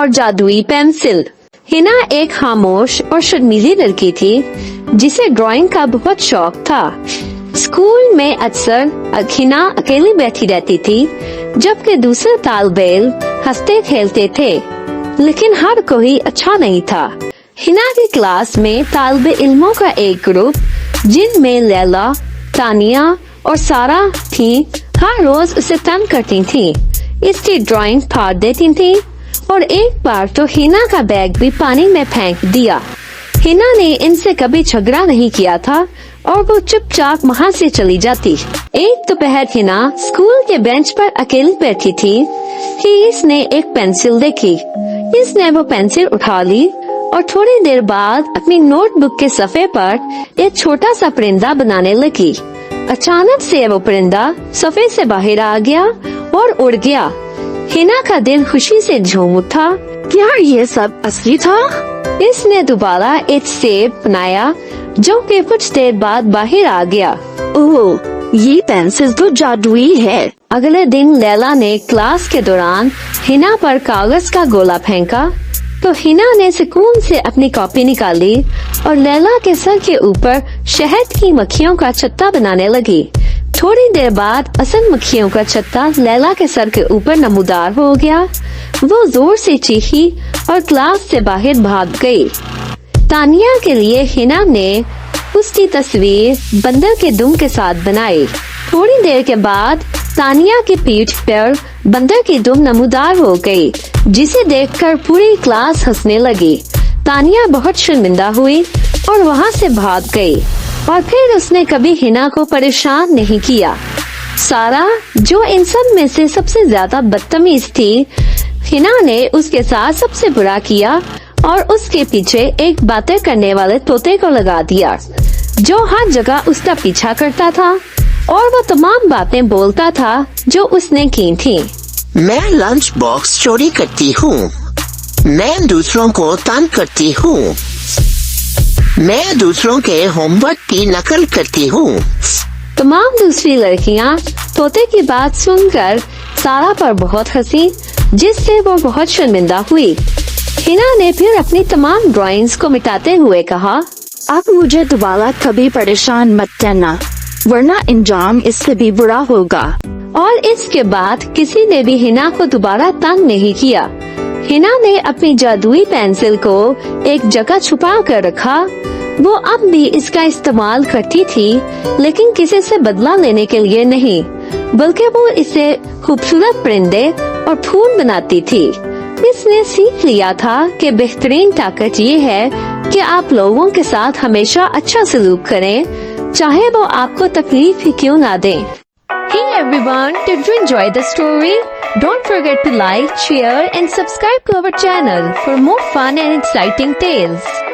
اور جادوئی پینسل۔ ہنا ایک خاموش اور شرمیلی لڑکی تھی جسے ڈرائنگ کا بہت شوق تھا۔ اسکول میں اکثر ہنا اکیلی بیٹھی رہتی تھی جبکہ دوسرے طالب علم ہنستے کھیلتے تھے، لیکن ہر کوئی اچھا نہیں تھا۔ ہنا کی کلاس میں طالب علموں کا ایک گروپ جن میں لیلا، تانیہ اور سارا تھیں ہر روز اسے تنگ کرتی تھیں، اس کی ڈرائنگ پھاڑ دیتی تھیں اور ایک بار تو ہنا کا بیگ بھی پانی میں پھینک دیا۔ ہنا نے ان سے کبھی جھگڑا نہیں کیا تھا اور وہ چپ چاپ وہاں سے چلی جاتی۔ ایک دوپہر ہنا اسکول کے بینچ پر اکیلی بیٹھی تھی کہ اس نے ایک پینسل دیکھی۔ اس نے وہ پینسل اٹھا لی اور تھوڑی دیر بعد اپنی نوٹ بک کے صفحے پر ایک چھوٹا سا پرندہ بنانے لگی۔ اچانک سے وہ پرندہ صفحے سے باہر آ گیا اور اڑ گیا۔ ہنا کا دل خوشی سے جھوم اٹھا۔ کیا یہ سب اصلی تھا؟ اس نے دوبارہ ایک سیب بنایا جو کہ کچھ دیر بعد باہر آ گیا۔ اوہ، یہ پینسل تو جادوئی ہے۔ اگلے دن لیلا نے کلاس کے دوران ہنا پر کاغذ کا گولا پھینکا تو ہنا نے سکون سے اپنی کاپی نکالی اور لیلا کے سر کے اوپر شہد کی مکھیوں کا چھتا بنانے لگی۔ تھوڑی دیر بعد اصل مکھیوں کا چھتا لیلا کے سر کے اوپر نمودار ہو گیا۔ وہ زور سے چیخی اور کلاس سے باہر بھاگ گئی۔ تانیہ کے لیے ہنا نے اس کی تصویر بندر کے دم کے ساتھ بنائی۔ تھوڑی دیر کے بعد تانیہ کی پیٹھ پر بندر کی دم نمودار ہو گئی جسے دیکھ کر پوری کلاس ہنسنے لگی۔ تانیہ بہت شرمندہ ہوئی اور وہاں سے بھاگ گئی اور پھر اس نے کبھی ہنا کو پریشان نہیں کیا۔ سارا جو ان سب میں سے سب سے زیادہ بدتمیز تھی، ہنا نے اس کے ساتھ سب سے برا کیا اور اس کے پیچھے ایک باتیں کرنے والے طوطے کو لگا دیا جو ہر جگہ اس کا پیچھا کرتا تھا اور وہ تمام باتیں بولتا تھا جو اس نے کی تھی۔ میں لنچ باکس چوری کرتی ہوں، میں دوسروں کو تنگ کرتی ہوں، میں دوسروں کے ہوم ورک کی نقل کرتی ہوں۔ تمام دوسری لڑکیاں طوطے کی بات سن کر سارا پر بہت ہنسی جس سے وہ بہت شرمندہ ہوئی۔ ہنا نے پھر اپنی تمام ڈرائنگز کو مٹاتے ہوئے کہا، اب مجھے دوبارہ کبھی پریشان مت کرنا ورنہ انجام اس سے بھی برا ہوگا۔ اور اس کے بعد کسی نے بھی ہنا کو دوبارہ تنگ نہیں کیا۔ ہنا نے اپنی جادوئی پینسل کو ایک جگہ چھپا کر رکھا۔ وہ اب بھی اس کا استعمال کرتی تھی لیکن کسی سے بدلہ لینے کے لیے نہیں، بلکہ وہ اسے خوبصورت پرندے اور پھول بناتی تھی۔ اس نے سیکھ لیا تھا کہ بہترین طاقت یہ ہے کہ آپ لوگوں کے ساتھ ہمیشہ اچھا سلوک کریں، چاہے وہ آپ کو تکلیف ہی کیوں نہ دیں۔ Hey everyone, did you enjoy the story? Don't forget to like, share and subscribe to our channel for more fun and exciting tales.